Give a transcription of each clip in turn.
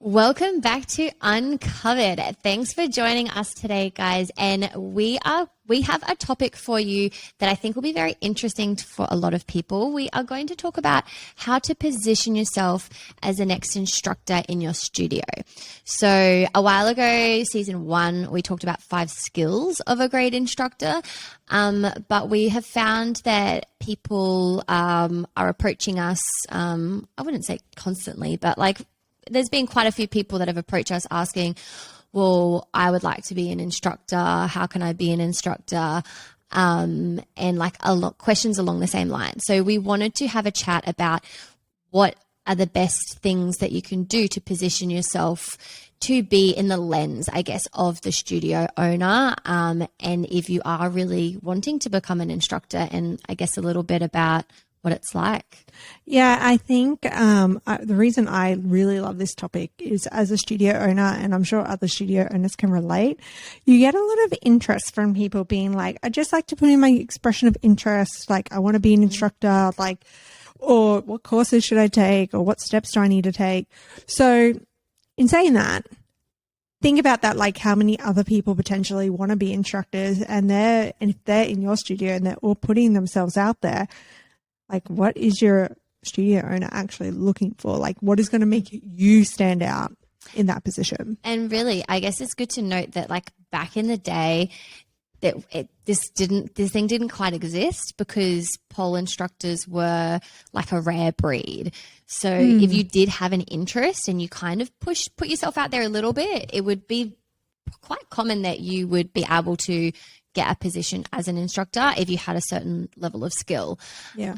Welcome back to Uncovered. Thanks for joining us today, guys. And we have a topic for you that I think will be very interesting for a lot of people. We are going to talk about how to position yourself as the next instructor in your studio. So a while ago, season 1, we talked about 5 skills of a great instructor. But we have found that people are approaching us, I wouldn't say constantly, but like there's been quite a few people that have approached us asking, well, I would like to be an instructor. How can I be an instructor? And like a lot questions along the same line. So we wanted to have a chat about what are the best things that you can do to position yourself to be in the lens, I guess, of the studio owner. And if you are really wanting to become an instructor, and I guess a little bit about what it's like. Yeah, I think the reason I really love this topic is as a studio owner, and I'm sure other studio owners can relate, you get a lot of interest from people being like, I just like to put in my expression of interest, like I want to be an instructor, like, or what courses should I take, or what steps do I need to take? So in saying that, think about that, like how many other people potentially want to be instructors, and if they're in your studio and they're all putting themselves out there, like, what is your studio owner actually looking for? Like, what is going to make you stand out in that position? And really, I guess it's good to note that, like, back in the day, that this thing didn't quite exist because pole instructors were like a rare breed. So if you did have an interest and you kind of put yourself out there a little bit, it would be quite common that you would be able to get a position as an instructor if you had a certain level of skill. Yeah.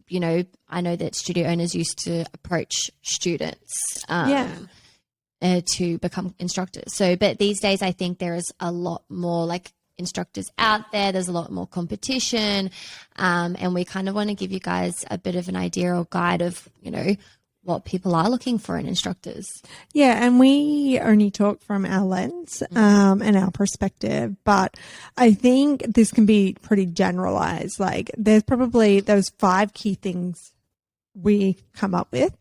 You know, I know that studio owners used to approach students to become instructors. So, but these days I think there is a lot more like instructors out there. There's a lot more competition. And we kind of want to give you guys a bit of an idea or guide of, you know, what people are looking for in instructors. Yeah, and we only talk from our lens and our perspective, but I think this can be pretty generalized. Like there's probably those 5 key things we come up with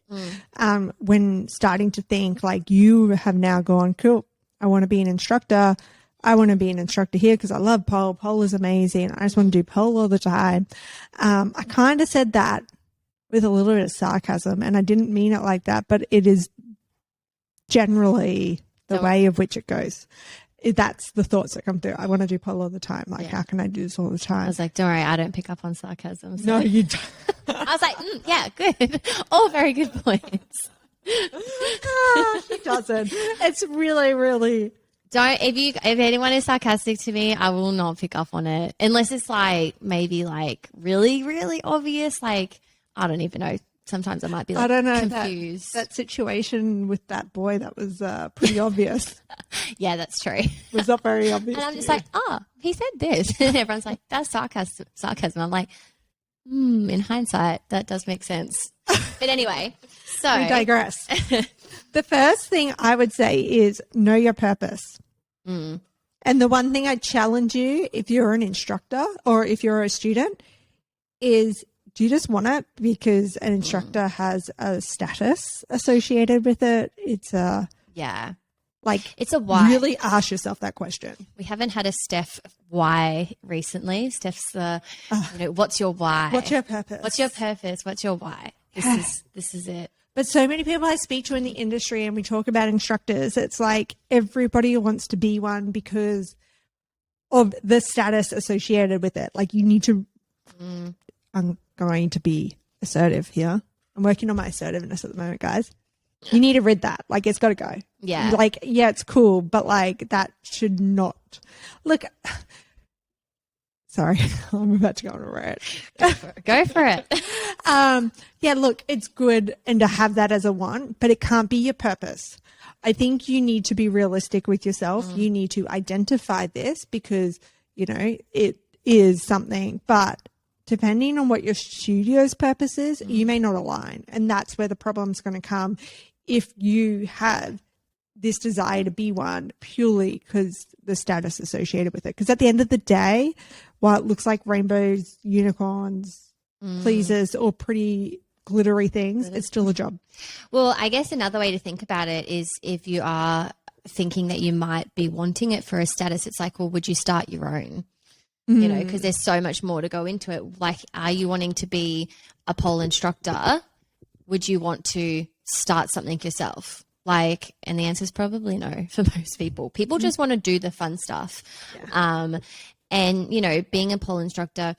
when starting to think like you have now gone, cool, I want to be an instructor. I want to be an instructor here because I love pole. Pole is amazing. I just want to do pole all the time. I kind of said that with a little bit of sarcasm, and I didn't mean it like that, but it is generally the way of which it goes. That's the thoughts that come through. I want to do pole all the time. Like, how can I do this all the time? I was like, don't worry, I don't pick up on sarcasm. So. No, you don't. I was like, yeah, good. All very good points. She doesn't. It's really, really... Don't, if anyone is sarcastic to me, I will not pick up on it. Unless it's like, maybe like really, really obvious, like, I don't even know. Sometimes I might be like, I don't know, confused. That situation with that boy, that was pretty obvious. Yeah, that's true. It was not very obvious. And I'm just like, he said this. And everyone's like, that's sarcasm. I'm like, in hindsight, that does make sense. But anyway, so. We digress. The first thing I would say is know your purpose. And the one thing I challenge you, if you're an instructor or if you're a student, is do you just want it because an instructor has a status associated with it? It's a it's a why. Really ask yourself that question. We haven't had a Steph why recently. Steph's what's your why? What's your purpose? What's your purpose? What's your why? This is it. But so many people I speak to in the industry, and we talk about instructors, it's like everybody wants to be one because of the status associated with it. Like you need to, I'm going to be assertive here. I'm working on my assertiveness at the moment, guys. You need to read that. Like it's got to go. Yeah. Like, yeah, it's cool, but like that should not. Look, sorry, I'm about to go on a rant. Go for it. Yeah, look, it's good and to have that as a want, but it can't be your purpose. I think you need to be realistic with yourself. You need to identify this because, you know, it is something, but depending on what your studio's purpose is, you may not align. And that's where the problem's going to come if you have this desire to be one purely because the status associated with it. Because at the end of the day, while it looks like rainbows, unicorns, pleasers, or pretty glittery things, it's still a job. Well, I guess another way to think about it is if you are thinking that you might be wanting it for a status, it's like, well, would you start your own? You know, because there's so much more to go into it. Like, are you wanting to be a pole instructor? Would you want to start something yourself? Like, and the answer is probably no for most people. People just want to do the fun stuff. Yeah. And, you know, being a pole instructor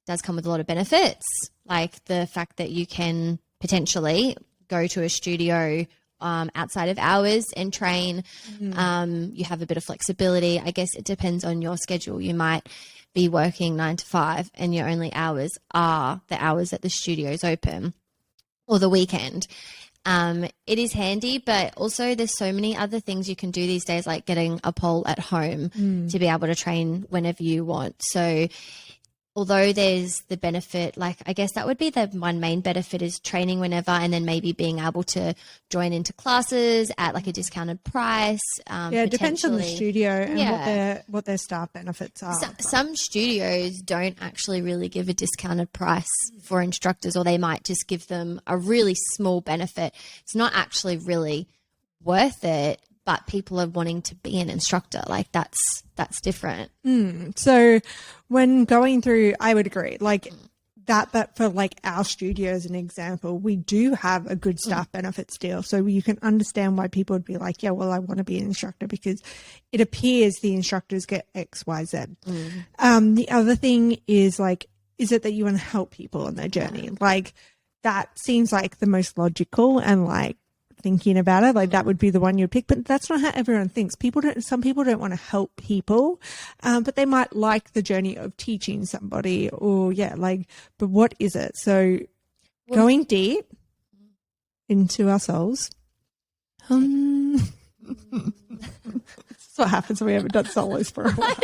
does come with a lot of benefits, like the fact that you can potentially go to a studio outside of hours and train. You have a bit of flexibility. I guess it depends on your schedule. You might be working 9 to 5 and your only hours are the hours that the studio's open or the weekend. It is handy, but also there's so many other things you can do these days, like getting a pole at home to be able to train whenever you want. So although there's the benefit, like I guess that would be the one main benefit is training whenever, and then maybe being able to join into classes at like a discounted price. It depends on the studio and what their staff benefits are. Some studios don't actually really give a discounted price for instructors, or they might just give them a really small benefit. It's not actually really worth it, but people are wanting to be an instructor. Like that's different. So when going through, I would agree, like that for like our studio as an example, we do have a good staff benefits deal. So you can understand why people would be like, yeah, well, I want to be an instructor because it appears the instructors get X, Y, Z. The other thing is like, is it that you want to help people on their journey? Like that seems like the most logical, and like, thinking about it, like that would be the one you'd pick, but that's not how everyone thinks. Some people don't want to help people, but they might like the journey of teaching somebody, or but what is it? So going deep into our souls. That's what happens when we haven't done solos for a while.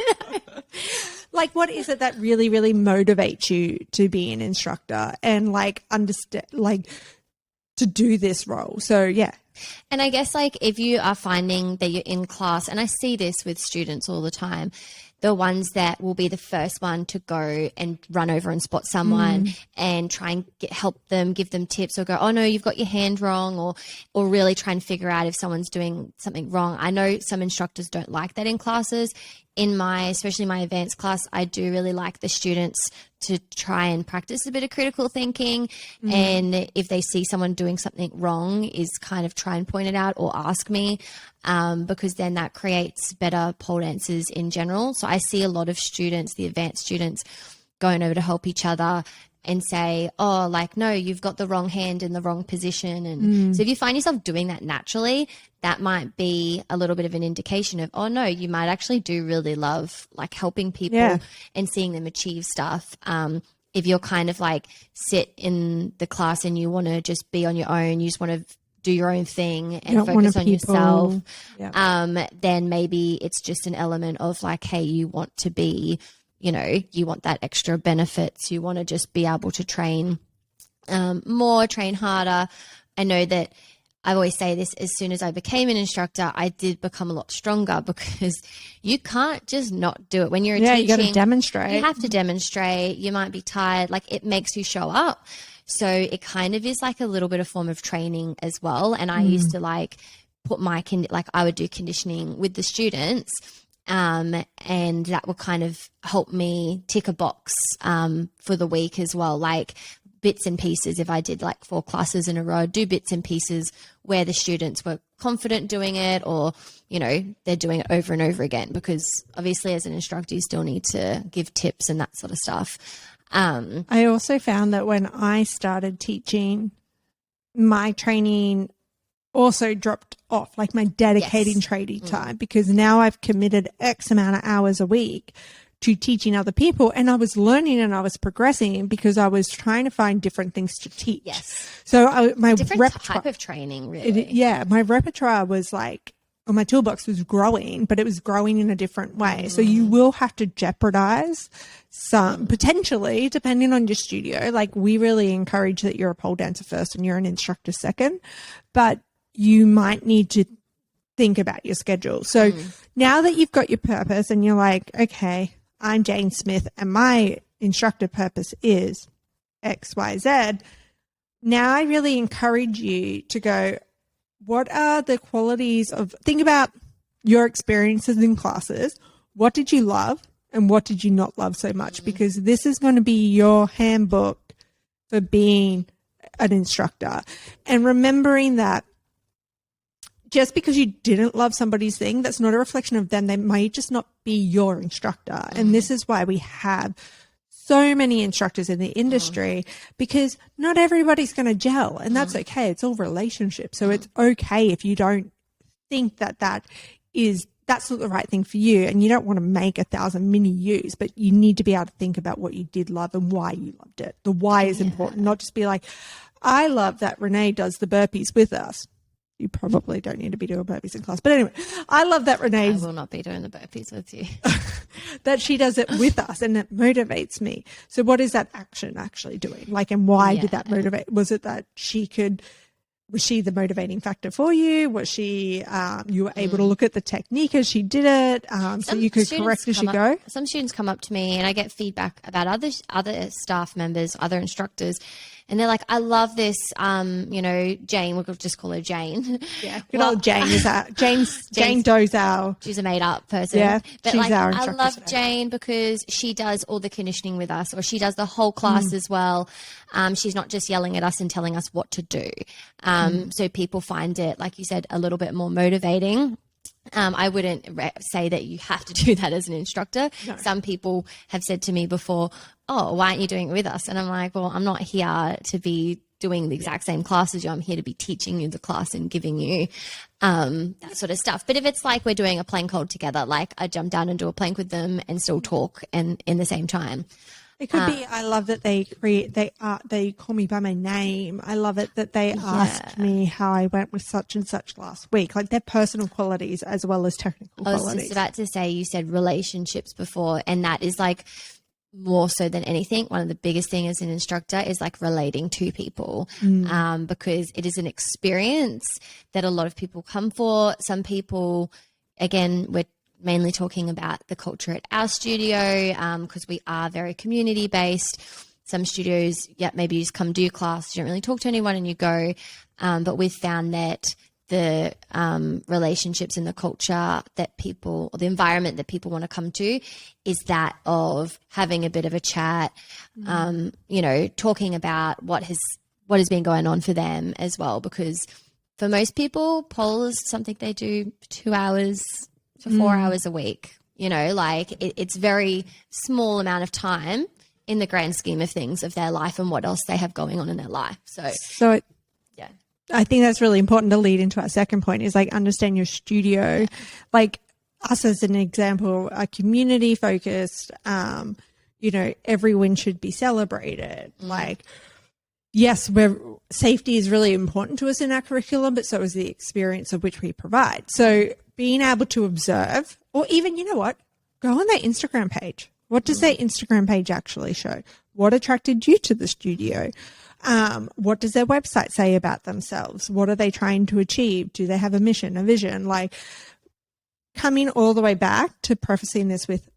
Like, what is it that really, really motivates you to be an instructor and like understand, like, to do this role? So yeah. And I guess like if you are finding that you're in class, and I see this with students all the time, the ones that will be the first one to go and run over and spot someone and try and help them, give them tips, or go, oh no, you've got your hand wrong, or really try and figure out if someone's doing something wrong. I know some instructors don't like that in classes. Especially my advanced class, I do really like the students to try and practice a bit of critical thinking. And if they see someone doing something wrong, is kind of try and point it out or ask me, because then that creates better pole dancers in general. So I see a lot of students, the advanced students, going over to help each other and say, oh, like, no, you've got the wrong hand in the wrong position. And so if you find yourself doing that naturally, that might be a little bit of an indication of, oh no, you might actually do really love like helping people and seeing them achieve stuff. If you're kind of like sit in the class and you want to just be on your own, you just want to do your own thing and focus on yourself, then maybe it's just an element of like, hey, you want to be, you know, you want that extra benefits. You want to just be able to train more, train harder. I know that I always say this, as soon as I became an instructor, I did become a lot stronger, because you can't just not do it. When you're teaching, you got to demonstrate. You have to demonstrate. You might be tired. Like, it makes you show up. So it kind of is like a little bit of form of training as well. And I used to like put my, I would do conditioning with the students, and that will kind of help me tick a box for the week as well. Like bits and pieces, if I did like 4 classes in a row, do bits and pieces where the students were confident doing it, or, you know, they're doing it over and over again, because obviously as an instructor, you still need to give tips and that sort of stuff. I also found that when I started teaching, my training also dropped off, like my dedicating training time, because now I've committed X amount of hours a week to teaching other people, and I was learning and I was progressing because I was trying to find different things to teach. Yes. So my different type of training, really. My repertoire was like, or my toolbox was growing, but it was growing in a different way. So you will have to jeopardize some, potentially, depending on your studio. Like, we really encourage that you're a pole dancer first and you're an instructor second, but you might need to think about your schedule. So now that you've got your purpose and you're like, okay, I'm Jane Smith and my instructor purpose is X, Y, Z, now I really encourage you to go, what are the qualities of, think about your experiences in classes. What did you love and what did you not love so much? Because this is going to be your handbook for being an instructor. And remembering that just because you didn't love somebody's thing, that's not a reflection of them. They might just not be your instructor. And this is why we have so many instructors in the industry, because not everybody's going to gel, and that's okay. It's all relationships. So it's okay if you don't think that that's not the right thing for you, and you don't want to make 1,000 mini yous, but you need to be able to think about what you did love and why you loved it. The why is important, not just be like, I love that Renee does the burpees with us. You probably don't need to be doing burpees in class. But anyway, I love that Renee... I will not be doing the burpees with you. that she does it with us, and it motivates me. So what is that action actually doing? Like, and why did that motivate? Was it that was she the motivating factor for you? Was she, you were able to look at the technique as she did it, so you could correct as you go? Some students come up to me and I get feedback about other staff members, other instructors, and they're like, I love this, Jane, we'll just call her Jane. Yeah, good old Jane is that. Jane Doe's our... She's a made-up person. Yeah, but she's our instructor. I love Jane because she does all the conditioning with us, or she does the whole class as well. She's not just yelling at us and telling us what to do. So people find it, like you said, a little bit more motivating. I wouldn't say that you have to do that as an instructor. No. Some people have said to me before, oh, why aren't you doing it with us? And I'm like, well, I'm not here to be doing the exact same class as you. I'm here to be teaching you the class and giving you that sort of stuff. But if it's like we're doing a plank hold together, like I jump down and do a plank with them and still talk and in the same time. It could be, I love that they call me by my name. I love it that they asked me how I went with such and such last week. Like, they're personal qualities as well as technical qualities. I was just about to say, you said relationships before, and that is like more so than anything. One of the biggest things as an instructor is like relating to people, because it is an experience that a lot of people come for. Some people, again, we're mainly talking about the culture at our studio, because we are very community based. Some studios, maybe you just come do your class, you don't really talk to anyone and you go. But we've found that the relationships and the culture that people, or the environment that people want to come to, is that of having a bit of a chat, talking about what has been going on for them as well. Because for most people, pole is something they do 2 hours to 4 hours a week. It's very small amount of time in the grand scheme of things of their life and what else they have going on in their life. I think that's really important to lead into our second point, is like, understand your studio. Yeah. Like us as an example, are community focused. Every win should be celebrated. Like, yes, safety is really important to us in our curriculum, but so is the experience of which we provide. So being able to observe, or even, go on their Instagram page. What does their Instagram page actually show? What attracted you to the studio? What does their website say about themselves? What are they trying to achieve? Do they have a mission, a vision? Like, coming all the way back to prefacing this with,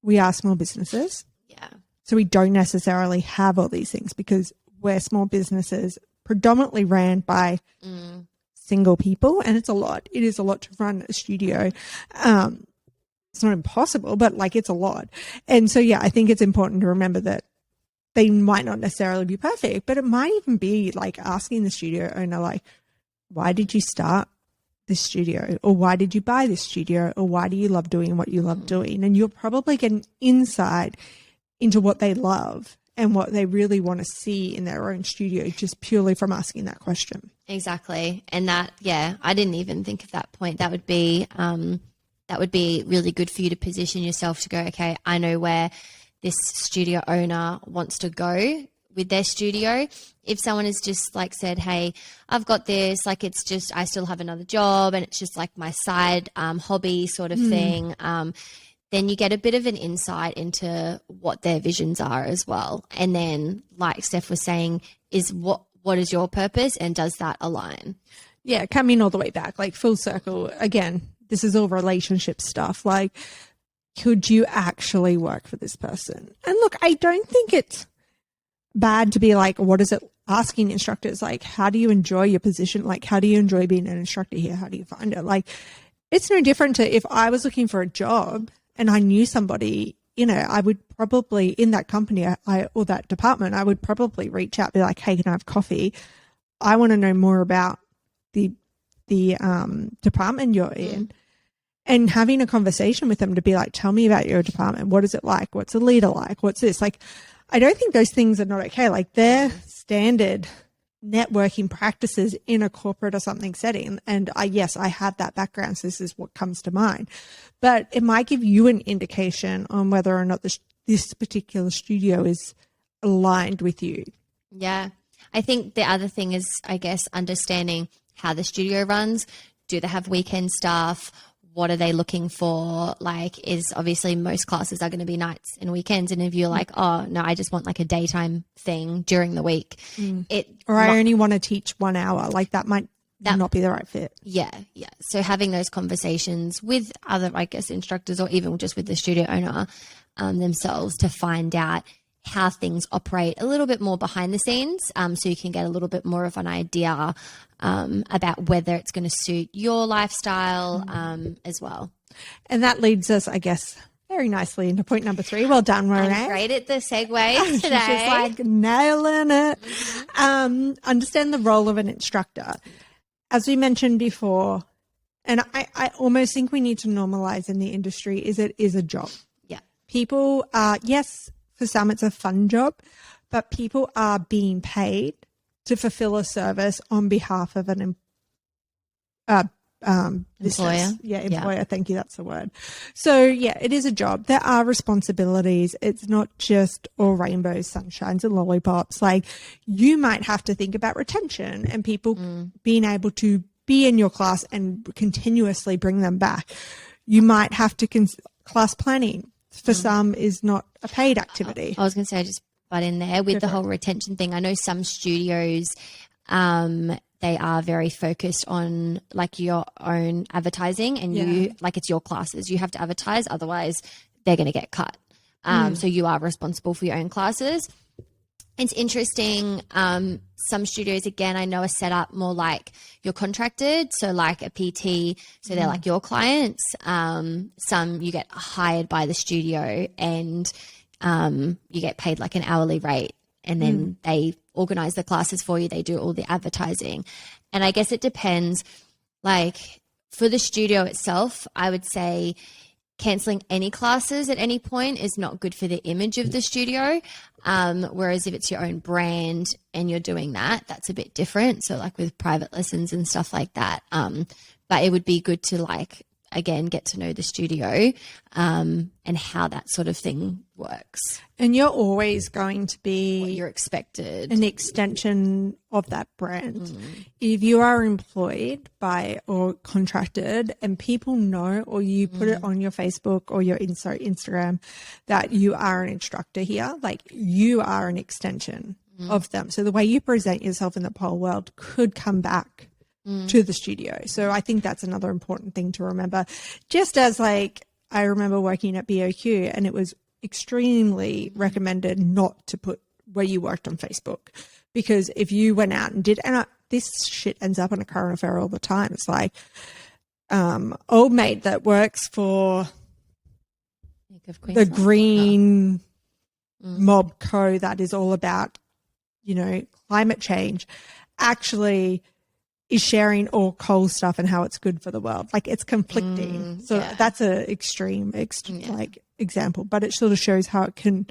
we are small businesses. Yeah. So we don't necessarily have all these things, because we're small businesses predominantly ran by single people, and it's a lot. It is a lot to run a studio. It's not impossible, but it's a lot. And so, I think it's important to remember that they might not necessarily be perfect, but it might even be like asking the studio owner, why did you start this studio? Or why did you buy this studio? Or why do you love doing what you love doing? And you'll probably get an insight into what they love and what they really want to see in their own studio, just purely from asking that question. Exactly. And that, I didn't even think of that point. That would be really good for you to position yourself to go, okay, I know where this studio owner wants to go with their studio. If someone has just said, hey, I've got this, it's just, I still have another job and it's just my side hobby sort of thing, then you get a bit of an insight into what their visions are as well. And then, like Steph was saying, is what is your purpose, and does that align? Yeah, coming all the way back, full circle. Again, this is all relationship stuff. Could you actually work for this person? And look, I don't think it's bad to be like, what is it? Asking instructors, like, how do you enjoy your position? Like, how do you enjoy being an instructor here? How do you find it? Like, it's no different to if I was looking for a job and I knew somebody, you know, I would probably in that company or that department, I would probably reach out, be like, hey, can I have coffee? I want to know more about the department you're in. And having a conversation with them to be like, tell me about your department. What is it like? What's a leader like? What's this? Like, I don't think those things are not okay. Like, they're standard networking practices in a corporate or something setting. And yes, I have that background, so this is what comes to mind. But it might give you an indication on whether or not this particular studio is aligned with you. Yeah. I think the other thing is, I guess, understanding how the studio runs. Do they have weekend staff? What are they looking for? Like, is obviously most classes are going to be nights and weekends. And if you're like, oh, no, I just want like a daytime thing during the week. I only want to teach 1 hour. Like, that might not be the right fit. Yeah. Yeah. So having those conversations with other, I guess, instructors or even just with the studio owner themselves to find out how things operate a little bit more behind the scenes, so you can get a little bit more of an idea about whether it's going to suit your lifestyle as well. And that leads us, I guess, very nicely into point number 3. Well done, Renee. I'm great at the segue today. She's just like nailing it. Understand the role of an instructor. As we mentioned before, and I almost think we need to normalize in the industry, is it is a job. Yeah. People are, yes, for some it's a fun job, but people are being paid to fulfill a service on behalf of an business. Employer. Yeah. Thank you. That's the word. So yeah, it is a job. There are responsibilities. It's not just all rainbows, sunshines and lollipops. Like, you might have to think about retention and people being able to be in your class and continuously bring them back. You might have to class planning for some is not a paid activity. I was going to say, just butt in there with the whole retention thing. I know some studios, they are very focused on like your own advertising, and you like, it's your classes. You have to advertise, otherwise they're going to get cut. So you are responsible for your own classes. It's interesting. Some studios, again, I know are set up more like you're contracted. So like a PT, so they're like your clients. Some you get hired by the studio and you get paid like an hourly rate, and then they organize the classes for you. They do all the advertising. And I guess it depends. Like, for the studio itself, I would say canceling any classes at any point is not good for the image of the studio. Whereas if it's your own brand and you're doing that, that's a bit different. So like with private lessons and stuff like that. But it would be good to, like, again, get to know the studio and how that sort of thing works. And you're always going to be what you're expected, an extension of that brand. If you are employed by or contracted and people know, or you put it on your Facebook or your Instagram that you are an instructor here, like, you are an extension of them. So the way you present yourself in the pole world could come back to the studio. So I think that's another important thing to remember. Just as, like, I remember working at BOQ and it was extremely recommended not to put where you worked on Facebook, because if you went out and did, and this shit ends up on a current affair all the time. It's like, old mate that works for the green mob co that is all about, you know, climate change, actually is sharing all coal stuff and how it's good for the world. Like, it's conflicting. That's a extreme like example, but it sort of shows how it can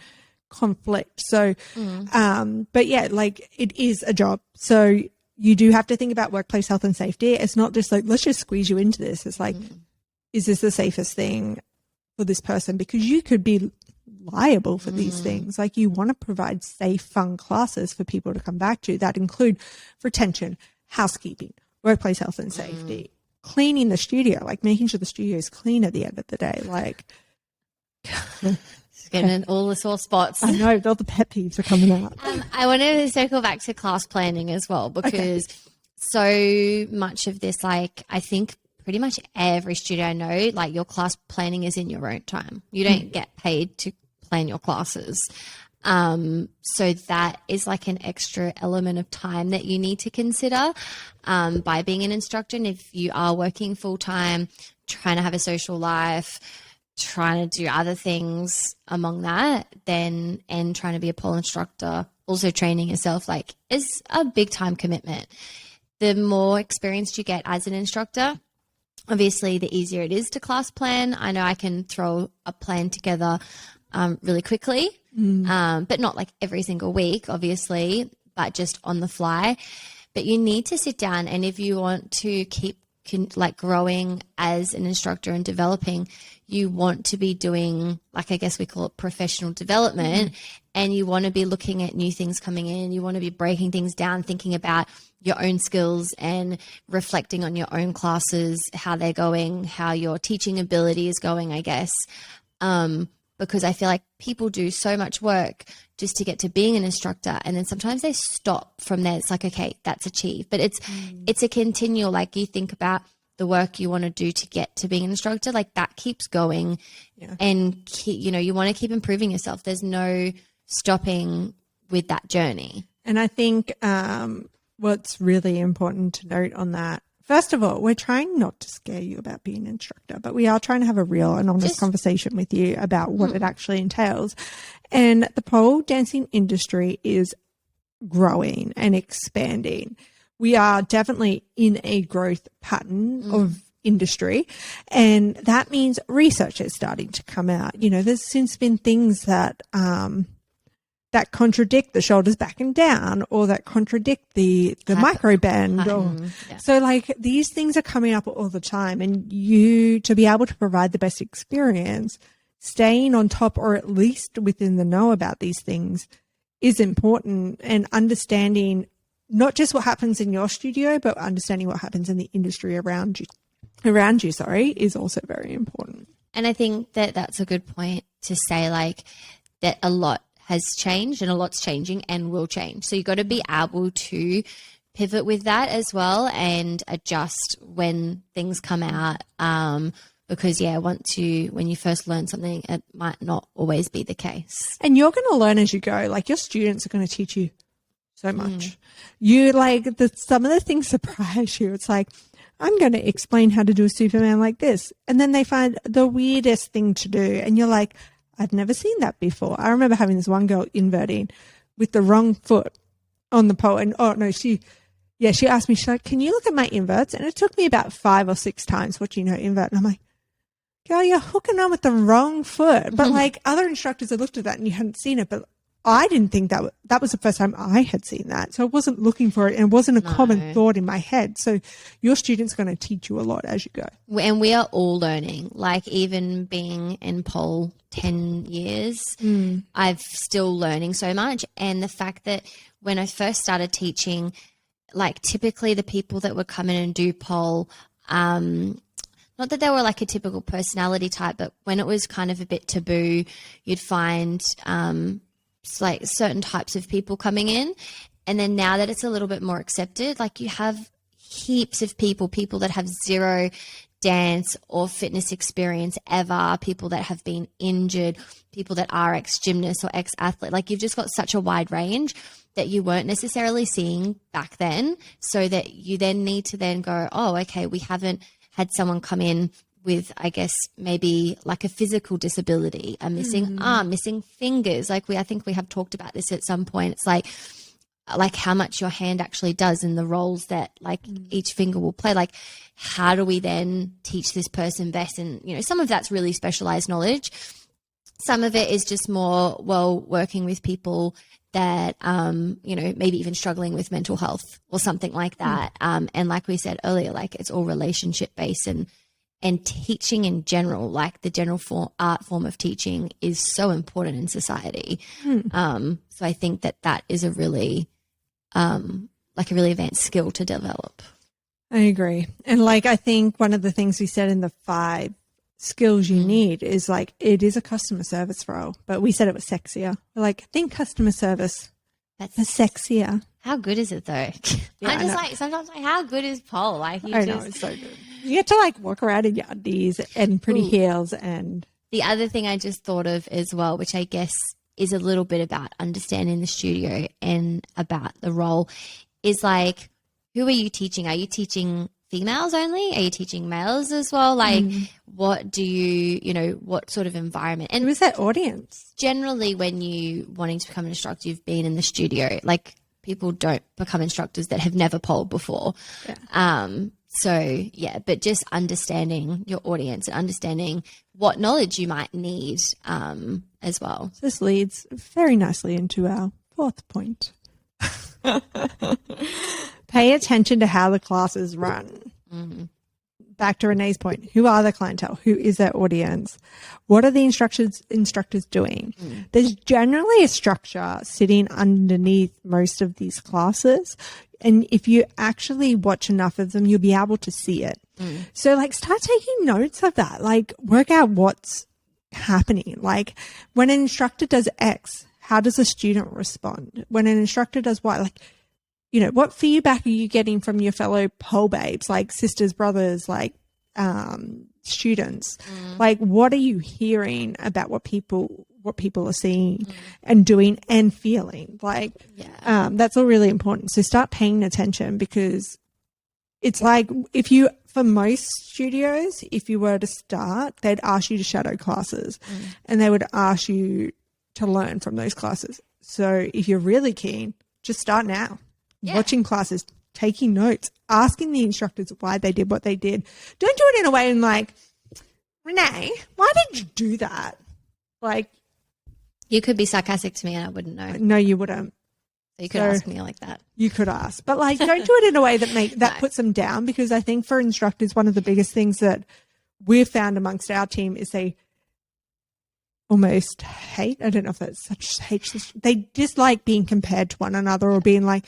conflict. So, but yeah, like, it is a job. So you do have to think about workplace health and safety. It's not just like, let's just squeeze you into this. It's like, is this the safest thing for this person? Because you could be liable for these things. Like, you want to provide safe, fun classes for people to come back to that include retention, housekeeping, workplace health and safety, cleaning the studio, like making sure the studio is clean at the end of the day. Like, getting in all the sore spots. I know, all the pet peeves are coming out. I wanted to circle back to class planning as well, because so much of this, like, I think pretty much every studio I know, like, your class planning is in your own time. You don't get paid to plan your classes. So that is like an extra element of time that you need to consider by being an instructor. And if you are working full time, trying to have a social life, trying to do other things among that, then and trying to be a pole instructor, also training yourself, like is a big time commitment. The more experienced you get as an instructor, obviously the easier it is to class plan. I know I can throw a plan together really quickly, but not like every single week, obviously, but just on the fly. But you need to sit down, and if you want to keep like growing as an instructor and developing, you want to be doing, like, I guess we call it professional development, and you want to be looking at new things coming in. You want to be breaking things down, thinking about your own skills and reflecting on your own classes, how they're going, how your teaching ability is going, I guess. Because I feel like people do so much work just to get to being an instructor, and then sometimes they stop from there. It's like, okay, that's achieved. But it's a continual, like, you think about the work you want to do to get to being an instructor, like that keeps going, and you want to keep improving yourself. There's no stopping with that journey. And I think what's really important to note on that, first of all, we're trying not to scare you about being an instructor, but we are trying to have a real and honest conversation with you about what it actually entails. And the pole dancing industry is growing and expanding. We are definitely in a growth pattern of industry, and that means research is starting to come out. There's since been things that that contradict the shoulders back and down, or that contradict the micro bend. So like these things are coming up all the time, and you, to be able to provide the best experience, staying on top or at least within the know about these things is important, and understanding not just what happens in your studio, but understanding what happens in the industry around you, is also very important. And I think that that's a good point to say, like, that a lot has changed and a lot's changing and will change. So you've got to be able to pivot with that as well and adjust when things come out. Because, when you first learn something, it might not always be the case. And you're going to learn as you go. Like, your students are going to teach you so much. You some of the things surprise you. It's like, I'm going to explain how to do a Superman like this. And then they find the weirdest thing to do. And you're like, I've never seen that before. I remember having this one girl inverting with the wrong foot on the pole. And she asked me, she's like, can you look at my inverts? And it took me about 5 or 6 times watching her invert. And I'm like, girl, you're hooking on with the wrong foot. But like other instructors had looked at that and you hadn't seen it. But I didn't think that was the first time I had seen that. So I wasn't looking for it, and it wasn't a common thought in my head. So your student's going to teach you a lot as you go. And we are all learning. Like, even being in pole 10 years, I'm still learning so much. And the fact that when I first started teaching, like, typically the people that would come in and do pole, not that they were like a typical personality type, but when it was kind of a bit taboo, you'd find like certain types of people coming in. And then now that it's a little bit more accepted, like, you have heaps of people that have zero dance or fitness experience ever, people that have been injured, people that are ex-gymnasts or ex-athlete. Like, you've just got such a wide range that you weren't necessarily seeing back then, so that you then need to then go, oh, okay, we haven't had someone come in with, I guess, maybe like a physical disability, a missing arm, missing fingers. Like, I think we have talked about this at some point. It's like how much your hand actually does and the roles that like each finger will play. Like, how do we then teach this person best? And, some of that's really specialized knowledge. Some of it is just more, working with people that, maybe even struggling with mental health or something like that. And like we said earlier, like, it's all relationship based, and teaching in general, like the general art form of teaching, is so important in society. So I think that is a really, like a really advanced skill to develop. I agree. And like, I think one of the things we said in the 5 skills you need is like, it is a customer service role, but we said it was sexier. Like, think customer service. That's sexier. How good is it though? Yeah, I'm just like, sometimes like, how good is pole? Like, I know, it's so good. You get to like walk around in your undies and pretty heels. And the other thing I just thought of as well, which I guess is a little bit about understanding the studio and about the role is like, who are you teaching? Are you teaching females only? Are you teaching males as well? Like, what do what sort of environment? And who is that audience? Generally, when you wanting to become an instructor, you've been in the studio. Like, people don't become instructors that have never polled before. Yeah. But just understanding your audience and understanding what knowledge you might need as well. This leads very nicely into our fourth point. Pay attention to how the classes run. Back to Renee's point. Who are the clientele? Who is their audience? What are the instructors doing? There's generally a structure sitting underneath most of these classes. And if you actually watch enough of them, you'll be able to see it. So like start taking notes of that. Like work out what's happening. Like when an instructor does X, how does a student respond? When an instructor does Y, like, what feedback are you getting from your fellow pole babes, like sisters, brothers, like students? Like, what are you hearing about what people are seeing and doing and feeling? Like, that's all really important. So start paying attention, because it's like for most studios, if you were to start, they'd ask you to shadow classes and they would ask you to learn from those classes. So if you're really keen, just start now. Watching classes, taking notes, asking the instructors why they did what they did. Don't do it in a way and like, Renee, why did you do that? Like, you could be sarcastic to me and I wouldn't know. No, you wouldn't. So you could ask me like that. You could ask, but like, don't do it in a way that puts them down, because I think for instructors, one of the biggest things that we've found amongst our team is they almost hate. I don't know if that's such hate. They dislike being compared to one another or being like,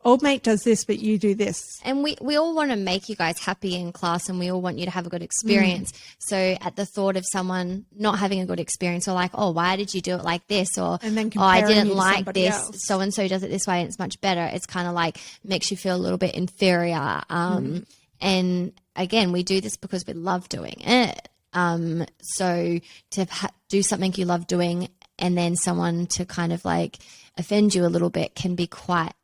old mate does this, but you do this. And we all want to make you guys happy in class, and we all want you to have a good experience. So at the thought of someone not having a good experience, or like, oh, why did you do it like this? Or, and then oh, I didn't you to like somebody this. else. So-and-so does it this way and it's much better. It's kind of like makes you feel a little bit inferior. And again, we do this because we love doing it. So to do something you love doing and then someone to kind of like offend you a little bit can be quite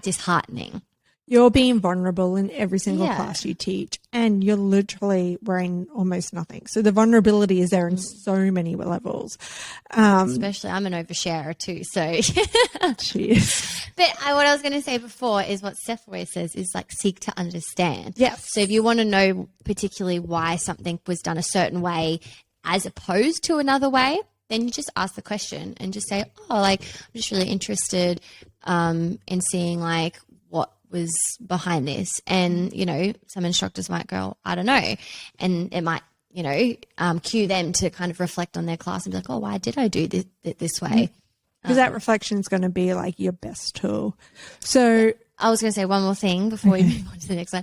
disheartening. You're being vulnerable in every single class you teach, and you're literally wearing almost nothing. So the vulnerability is there in so many levels. Especially, I'm an oversharer too. So, Jeez. But what I was going to say before is what Steph always says is like seek to understand. Yes. So if you want to know particularly why something was done a certain way as opposed to another way, then you just ask the question and just say, oh, like, I'm just really interested in seeing like what was behind this. And, some instructors might go, I don't know. And it might, cue them to kind of reflect on their class and be like, oh, why did I do this way? Because that reflection is going to be like your best tool. So I was going to say one more thing before we move on to the next one.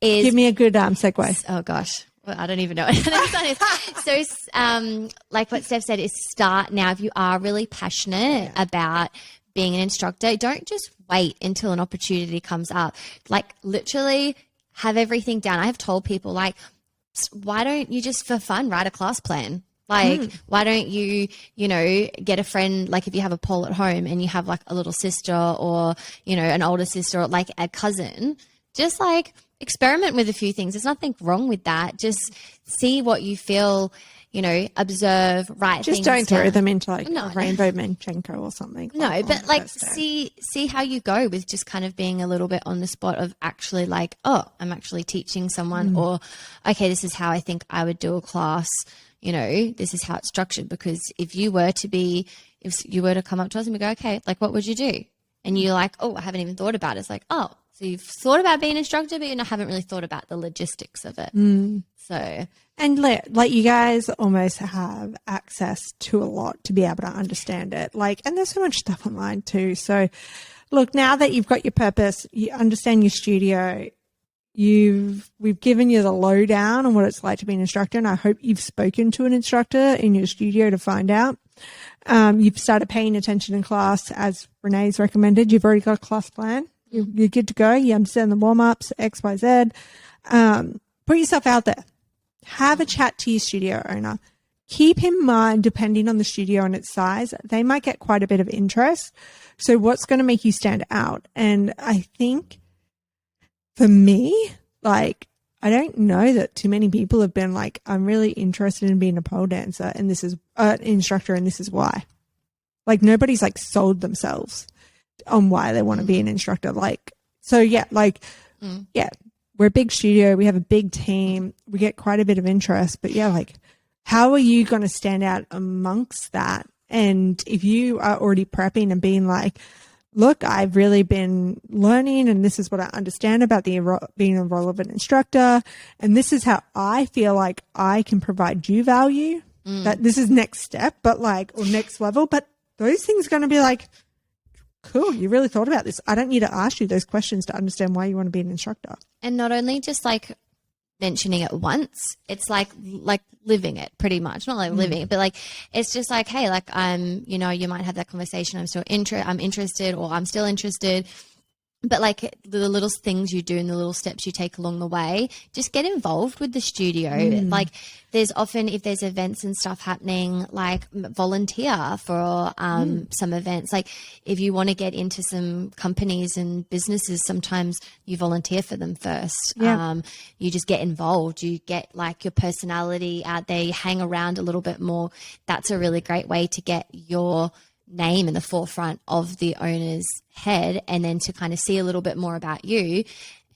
Give me a good segue. Oh, gosh. Well, I don't even know what the next one is. So, like what Steph said, is start now. If you are really passionate about being an instructor, don't just wait until an opportunity comes up. Like, literally have everything down. I have told people, like, why don't you just for fun write a class plan? Like, why don't you, get a friend, like if you have a pole at home and you have like a little sister or, an older sister or like a cousin, just like experiment with a few things. There's nothing wrong with that. Just see what you feel, observe, write just things don't down. throw them into like a Rainbow Manchenko or something. No, but like see how you go with just kind of being a little bit on the spot of actually like, oh, I'm actually teaching someone or, okay, this is how I think I would do a class. This is how it's structured. Because if you were to come up to us and we go, okay, like what would you do? And you're like, oh, I haven't even thought about it. It's like, oh, so you've thought about being an instructor, but you haven't really thought about the logistics of it. So, and like you guys almost have access to a lot to be able to understand it. Like, and there's so much stuff online too. So look, now that you've got your purpose, you understand your studio, we've given you the lowdown on what it's like to be an instructor. And I hope you've spoken to an instructor in your studio to find out. You've started paying attention in class as Renee's recommended. You've already got a class plan. You're good to go. You understand the warm-ups, X, Y, Z. Put yourself out there. Have a chat to your studio owner. keep in mind, depending on the studio and its size, they might get quite a bit of interest. So what's going to make you stand out? And I think for me, like, I don't know that too many people have been like, I'm really interested in being a pole dancer and this is an instructor and this is why. Like, nobody's like sold themselves on why they want to be an instructor. Like, so yeah, like, yeah, we're a big studio. We have a big team. We get quite a bit of interest, but yeah, like, how are you going to stand out amongst that? And if you are already prepping and being like, look, I've really been learning and this is what I understand about being a relevant instructor. And this is how I feel like I can provide you value. That this is next step, but like, or next level. But those things are going to be like, cool, you really thought about this. I don't need to ask you those questions to understand why you want to be an instructor. And not only just like mentioning it once, it's like living it pretty much. Not like living it, but like, it's just like, hey, like you know, you might have that conversation. I'm interested, or I'm still interested. But like the little things you do and the little steps you take along the way, just get involved with the studio. Like there's often, if there's events and stuff happening, like volunteer for some events. Like if you want to get into some companies and businesses, sometimes you volunteer for them first. Yeah. You just get involved. You get like your personality out there. You hang around a little bit more. That's a really great way to get your name in the forefront of the owner's head, and then to kind of see a little bit more about you,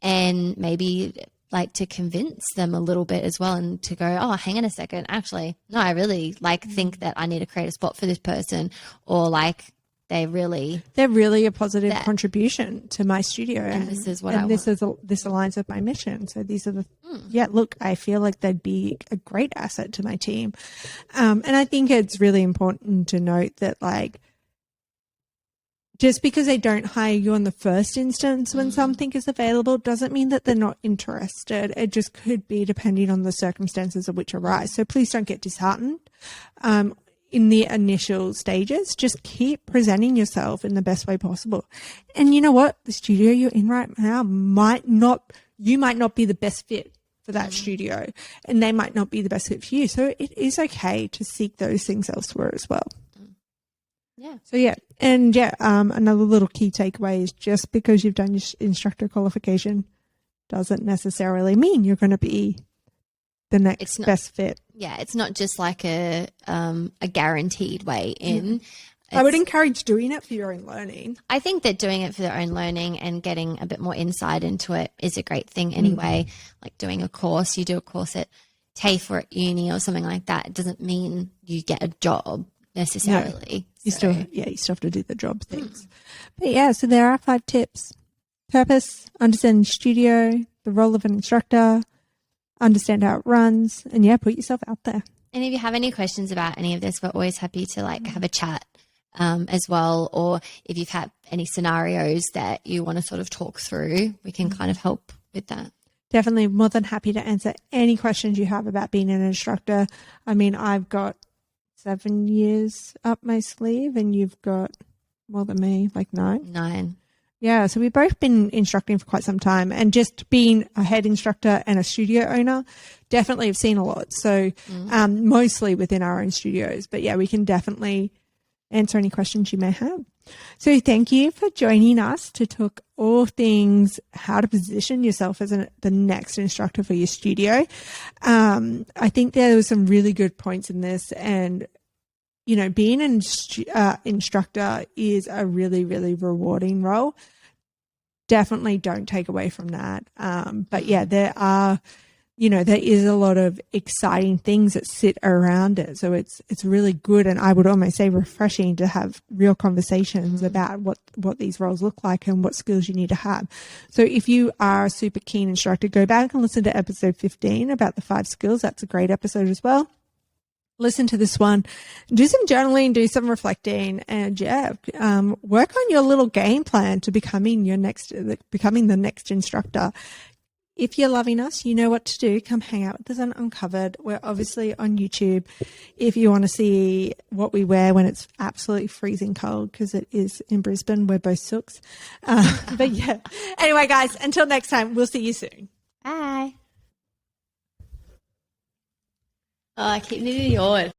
and maybe like to convince them a little bit as well, and to go, oh, hang on a second, actually, no, I really like think that I need to create a spot for this person, or like they're really a positive contribution to my studio, and this is what I want. This aligns with my mission. So these are the look, I feel like they'd be a great asset to my team, and I think it's really important to note that like, just because they don't hire you in the first instance when something is available doesn't mean that they're not interested. It just could be depending on the circumstances of which arise. So please don't get disheartened in the initial stages. Just keep presenting yourself in the best way possible. And you know what? The studio you're in right now you might not be the best fit for that studio, and they might not be the best fit for you. So it is okay to seek those things elsewhere as well. Yeah. So yeah, and yeah, another little key takeaway is just because you've done your instructor qualification doesn't necessarily mean you're going to be the next best fit. Yeah, it's not just like a guaranteed way in. I would encourage doing it for your own learning. I think that doing it for their own learning and getting a bit more insight into it is a great thing anyway. Like doing a course, you do a course at TAFE or at uni or something like that. It doesn't mean you get a job necessarily. No. You still have to do the job things. But yeah, so there are 5 tips. Purpose, understand studio, the role of an instructor, understand how it runs, and yeah, put yourself out there. And if you have any questions about any of this, we're always happy to like have a chat as well. Or if you've had any scenarios that you want to sort of talk through, we can kind of help with that. Definitely more than happy to answer any questions you have about being an instructor. I mean, I've got 7 years up my sleeve, and you've got more than me, like 9. 9. Yeah, so we've both been instructing for quite some time, and just being a head instructor and a studio owner, definitely have seen a lot. So mostly within our own studios, but yeah, we can definitely answer any questions you may have. So thank you for joining us to talk all things how to position yourself as the next instructor for your studio. I think there were some really good points in this, and you know, being an instructor is a really, really rewarding role. Definitely don't take away from that. But yeah, there is a lot of exciting things that sit around it. So it's really good, and I would almost say refreshing to have real conversations about what these roles look like and what skills you need to have. So if you are a super keen instructor, go back and listen to episode 15 about the 5 skills. That's a great episode as well. Listen to this one, do some journaling, do some reflecting, and work on your little game plan to becoming the next instructor. If you're loving us, you know what to do. Come hang out with us on Uncovered. We're obviously on YouTube. If you want to see what we wear when it's absolutely freezing cold, because it is in Brisbane, we're both sooks. But yeah. Anyway, guys, until next time, we'll see you soon. Bye. Oh, I keep needing yours.